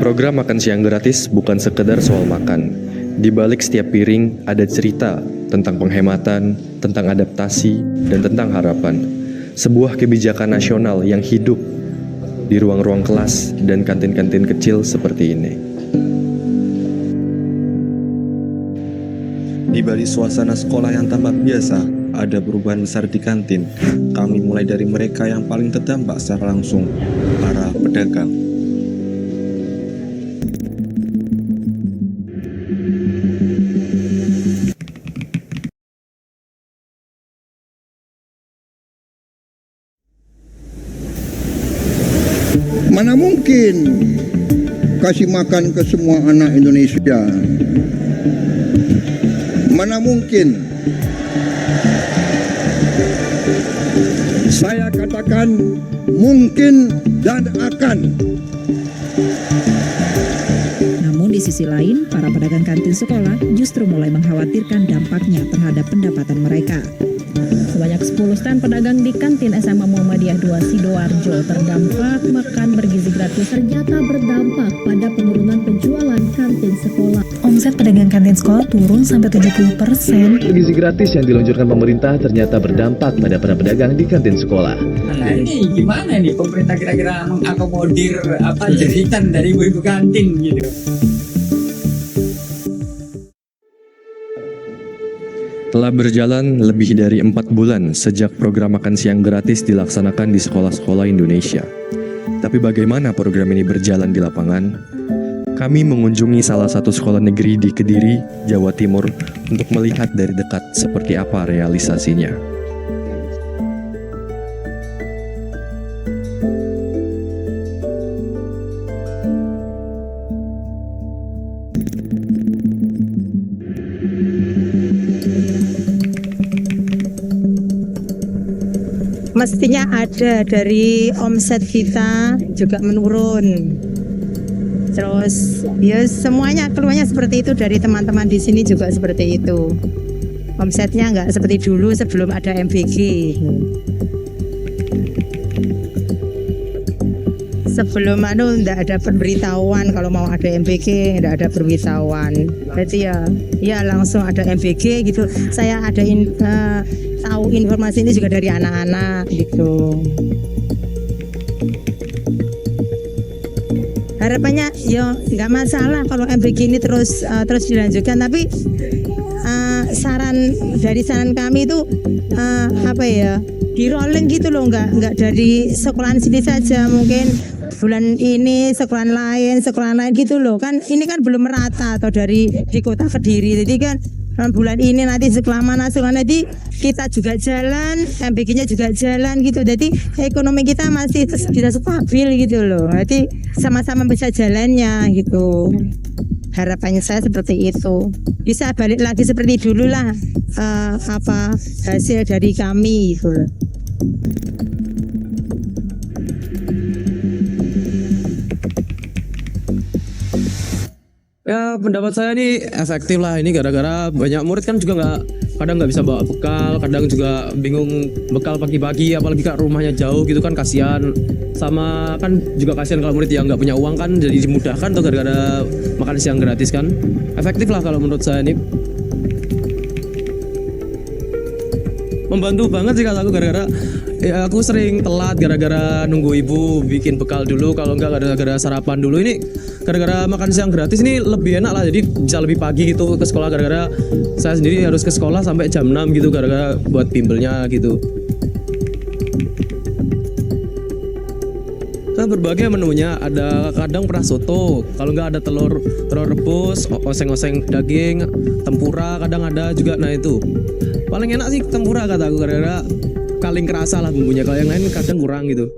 Program makan siang gratis bukan sekedar soal makan. Di balik setiap piring ada cerita tentang penghematan, tentang adaptasi, dan tentang harapan. Sebuah kebijakan nasional yang hidup di ruang-ruang kelas dan kantin-kantin kecil seperti ini. Di balik suasana sekolah yang tampak biasa, ada perubahan besar di kantin. Kami mulai dari mereka yang paling terdampak secara langsung, para pedagang. Mana mungkin kasih makan ke semua anak Indonesia? Mana mungkin? Saya katakan mungkin dan akan. Namun di sisi lain, para pedagang kantin sekolah justru mulai mengkhawatirkan dampaknya terhadap pendapatan mereka. Sebanyak 10 stand pedagang di kantin SMA Muhammadiyah 2 Sidoarjo terdampak makan bergizi gratis. Ternyata berdampak pada penurunan penjualan kantin sekolah. Omset pedagang kantin sekolah turun sampai 70%. Gizi gratis yang diluncurkan pemerintah ternyata berdampak pada para pedagang di kantin sekolah. Nah ini gimana nih pemerintah kira-kira mengakomodir jeritan dari ibu-ibu kantin gitu. Telah berjalan lebih dari 4 bulan sejak program makan siang gratis dilaksanakan di sekolah-sekolah Indonesia. Tapi bagaimana program ini berjalan di lapangan? Kami mengunjungi salah satu sekolah negeri di Kediri, Jawa Timur untuk melihat dari dekat seperti apa realisasinya. Mestinya ada dari omset kita juga menurun. Terus ya semuanya keluarnya seperti itu, dari teman-teman di sini juga seperti itu. Omsetnya nggak seperti dulu sebelum ada MBG. Sebelum nggak ada pemberitahuan kalau mau ada MBG, nggak ada pemberitahuan. Jadi ya langsung ada MBG gitu. Saya ada tahu informasi ini juga dari anak-anak gitu. Harapannya ya nggak masalah kalau MBG ini terus dilanjutkan, tapi saran kami itu di rolling gitu loh, nggak dari sekolahan sini saja, mungkin bulan ini sekolahan lain gitu loh, kan ini kan belum merata atau di kota Kediri, jadi kan bulan ini nanti sekolah mana nanti kita juga jalan, MBG-nya juga jalan gitu, jadi ekonomi kita masih bisa stabil gitu loh, jadi sama-sama bisa jalannya gitu. Harapannya saya seperti itu, bisa balik lagi seperti dulu lah, hasil dari kami gitu loh. Ya pendapat saya ini efektif lah, ini gara-gara banyak murid kan juga kadang nggak bisa bawa bekal, kadang juga bingung bekal pagi-pagi, apalagi kan rumahnya jauh gitu kan, kasihan. Sama kan juga kasihan kalau murid yang nggak punya uang kan, jadi dimudahkan tuh gara-gara makan siang gratis kan. Efektif lah kalau menurut saya ini. Membantu banget sih kalau aku, gara-gara aku sering telat gara-gara nunggu ibu bikin bekal dulu, kalau enggak gara-gara sarapan dulu. Ini gara-gara makan siang gratis ini lebih enak lah, jadi bisa lebih pagi gitu ke sekolah, gara-gara saya sendiri harus ke sekolah sampai jam 6 gitu gara-gara buat bimbelnya gitu. Nah, berbagai menunya, ada kadang pernah soto, kalau nggak ada telur rebus, oseng-oseng daging, tempura kadang ada juga. Nah itu paling enak sih tempura kata aku, gara-gara paling kerasa lah bumbunya, kalau yang lain kadang kurang gitu.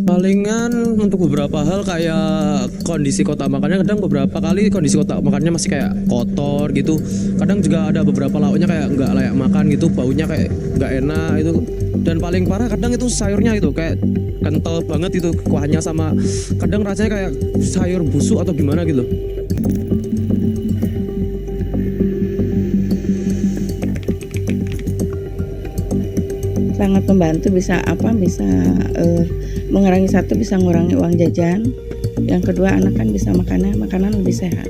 Palingan untuk beberapa hal kayak kondisi kotak makannya, kadang beberapa kali kondisi kotak makannya masih kayak kotor gitu. Kadang juga ada beberapa lauknya kayak nggak layak makan gitu, baunya kayak nggak enak itu. Dan paling parah kadang itu sayurnya itu kayak kental banget itu kuahnya, sama kadang rasanya kayak sayur busuk atau gimana gitu. sangat membantu, bisa mengurangi, satu bisa mengurangi uang jajan, yang kedua anak kan bisa makanan lebih sehat.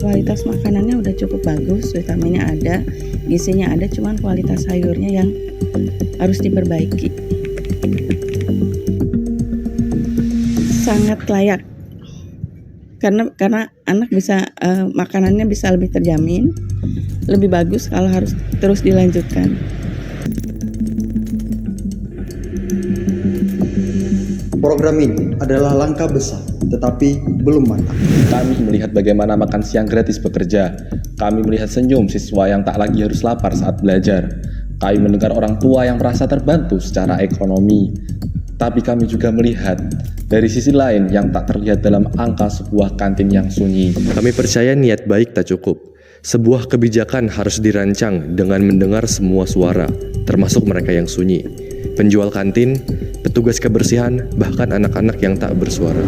Kualitas makanannya udah cukup bagus, vitaminnya ada, gizinya ada, cuman kualitas sayurnya yang harus diperbaiki. Sangat layak karena anak bisa makanannya bisa lebih terjamin, lebih bagus kalau harus terus dilanjutkan. Program ini adalah langkah besar, tetapi belum matang. Kami melihat bagaimana makan siang gratis bekerja. Kami melihat senyum siswa yang tak lagi harus lapar saat belajar. Kami mendengar orang tua yang merasa terbantu secara ekonomi. Tapi kami juga melihat dari sisi lain yang tak terlihat dalam angka sebuah kantin yang sunyi. Kami percaya niat baik tak cukup. Sebuah kebijakan harus dirancang dengan mendengar semua suara, termasuk mereka yang sunyi. Penjual kantin, petugas kebersihan, bahkan anak-anak yang tak bersuara.